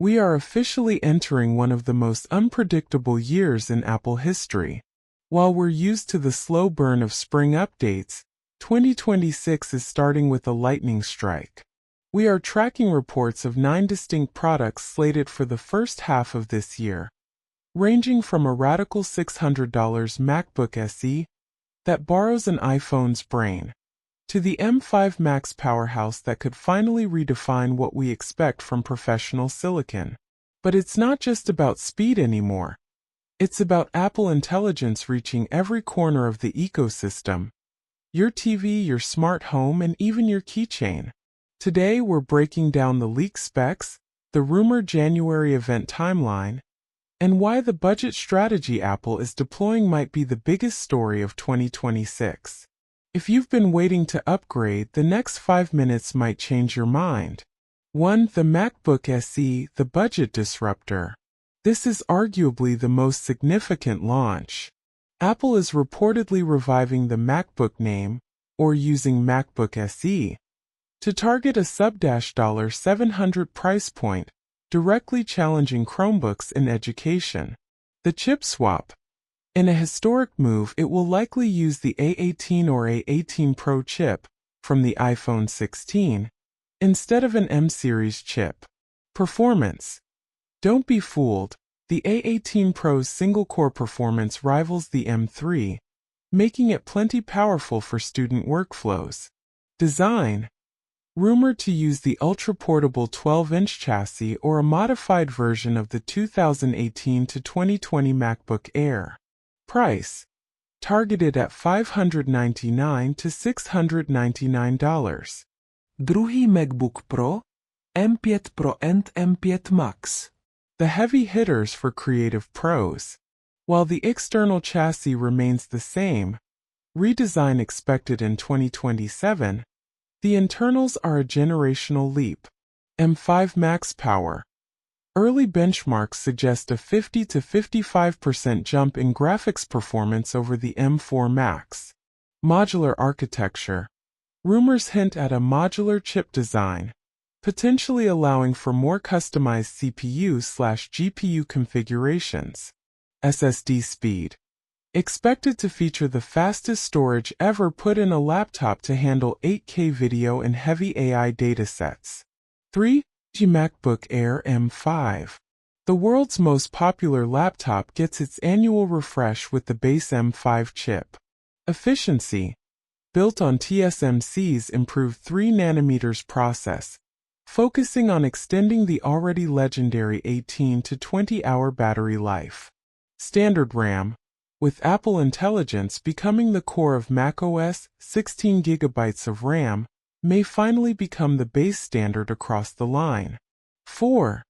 We are officially entering one of the most unpredictable years in Apple history. While we're used to the slow burn of spring updates, 2026 is starting with a lightning strike. We are tracking reports of 9 distinct products slated for the first half of this year, ranging from a radical $600 MacBook SE that borrows an iPhone's brain, to the M5 Max powerhouse that could finally redefine what we expect from professional silicon. But it's not just about speed anymore. It's about Apple Intelligence reaching every corner of the ecosystem: your TV, your smart home, and even your keychain. Today we're breaking down the leaked specs, the rumored January event timeline, and why the budget strategy Apple is deploying might be the biggest story of 2026. If you've been waiting to upgrade, the next 5 minutes might change your mind. 1. The MacBook SE, the budget disruptor. This is arguably the most significant launch. Apple is reportedly reviving the MacBook name, or using MacBook SE, to target a sub-$700 price point, directly challenging Chromebooks in education. The chip swap. In a historic move, it will likely use the A18 or A18 Pro chip from the iPhone 16 instead of an M-series chip. Performance. Don't be fooled. The A18 Pro's single-core performance rivals the M3, making it plenty powerful for student workflows. Design. Rumored to use the ultra-portable 12-inch chassis or a modified version of the 2018 to 2020 MacBook Air. Price. Targeted at $599 to $699. Druhý MacBook Pro, M5 Pro and M5 Max. The heavy hitters for creative pros. While the external chassis remains the same, redesign expected in 2027, the internals are a generational leap. M5 Max Power. Early benchmarks suggest a 50 to 55% jump in graphics performance over the M4 Max. Modular architecture. Rumors hint at a modular chip design, potentially allowing for more customized CPU/GPU configurations. SSD speed. Expected to feature the fastest storage ever put in a laptop to handle 8K video and heavy AI datasets. 3. MacBook Air M5. The world's most popular laptop gets its annual refresh with the base M5 chip. Efficiency. Built on TSMC's improved 3nm process, focusing on extending the already legendary 18 to 20-hour battery life. Standard RAM. With Apple Intelligence becoming the core of macOS, 16 GB of RAM may finally become the base standard across the line. 4.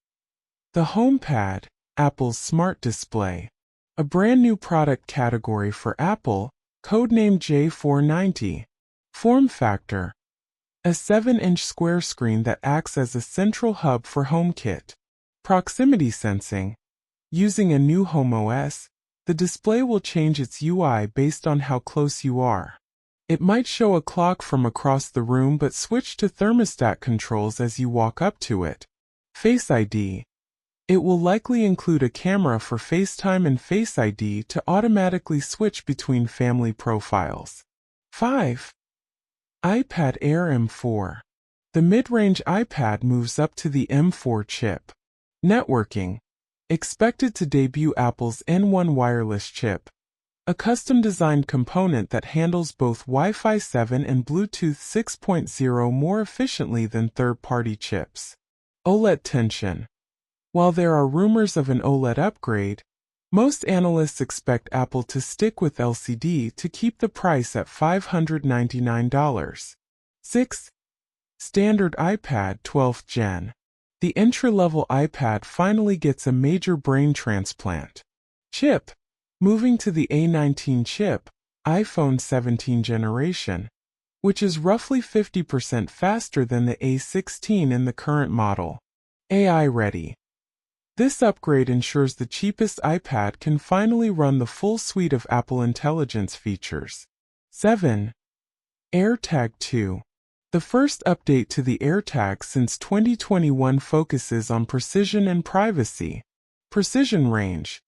The HomePad, Apple's smart display. A brand new product category for Apple, codenamed J490. Form factor. A 7-inch square screen that acts as a central hub for HomeKit. Proximity sensing. Using a new HomeOS, the display will change its UI based on how close you are. It might show a clock from across the room but switch to thermostat controls as you walk up to it. Face ID. It will likely include a camera for FaceTime and Face ID to automatically switch between family profiles. 5. iPad Air M4. The mid-range iPad moves up to the M4 chip. Networking. Expected to debut Apple's N1 wireless chip, a custom-designed component that handles both Wi-Fi 7 and Bluetooth 6.0 more efficiently than third-party chips. OLED tension. While there are rumors of an OLED upgrade, most analysts expect Apple to stick with LCD to keep the price at $599. 6. Standard iPad 12th Gen. The entry-level iPad finally gets a major brain transplant. Chip. Moving to the A19 chip, iPhone 17 generation, which is roughly 50% faster than the A16 in the current model. AI ready. This upgrade ensures the cheapest iPad can finally run the full suite of Apple Intelligence features. 7. AirTag 2. The first update to the AirTag since 2021 focuses on precision and privacy. Precision range.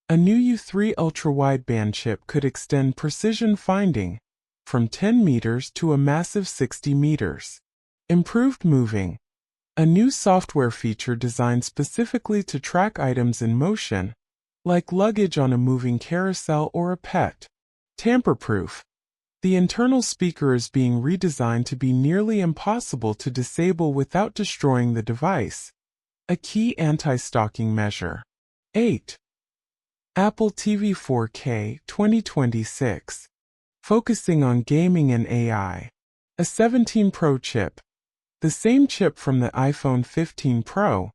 A new U3 ultra-wideband chip could extend precision finding from 10 meters to a massive 60 meters. Improved moving. A new software feature designed specifically to track items in motion, like luggage on a moving carousel or a pet. Tamper-proof. The internal speaker is being redesigned to be nearly impossible to disable without destroying the device. A key anti-stalking measure. 8. Apple TV 4K 2026. Focusing on gaming and AI. A 17 Pro chip. The same chip from the iPhone 15 Pro,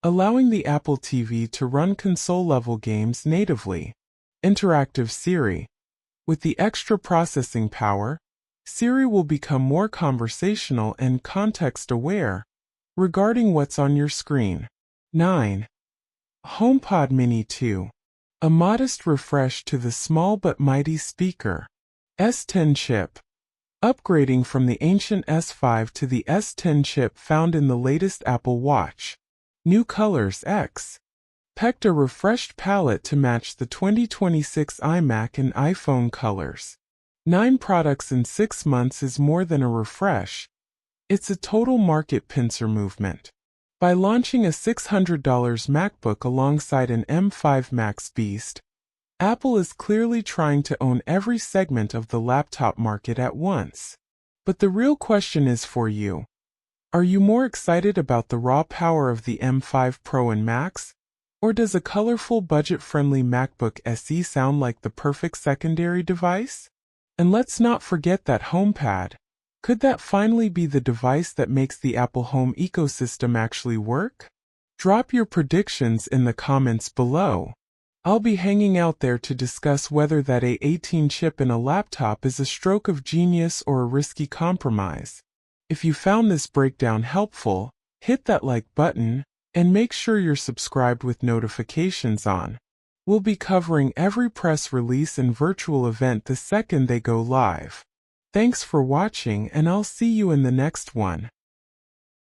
allowing the Apple TV to run console-level games natively. Interactive Siri. With the extra processing power, Siri will become more conversational and context-aware regarding what's on your screen. 9. HomePod Mini 2. A modest refresh to the small but mighty speaker. S10 chip. Upgrading from the ancient S5 to the S10 chip found in the latest Apple Watch. New colors X. Pecked a refreshed palette to match the 2026 iMac and iPhone colors. 9 products in 6 months is more than a refresh. It's a total market pincer movement. By launching a $600 MacBook alongside an M5 Max Beast, Apple is clearly trying to own every segment of the laptop market at once. But the real question is for you. Are you more excited about the raw power of the M5 Pro and Max? Or does a colorful, budget-friendly MacBook SE sound like the perfect secondary device? And let's not forget that HomePad. Could that finally be the device that makes the Apple Home ecosystem actually work? Drop your predictions in the comments below. I'll be hanging out there to discuss whether that A18 chip in a laptop is a stroke of genius or a risky compromise. If you found this breakdown helpful, hit that like button, and make sure you're subscribed with notifications on. We'll be covering every press release and virtual event the second they go live. Thanks for watching, and I'll see you in the next one.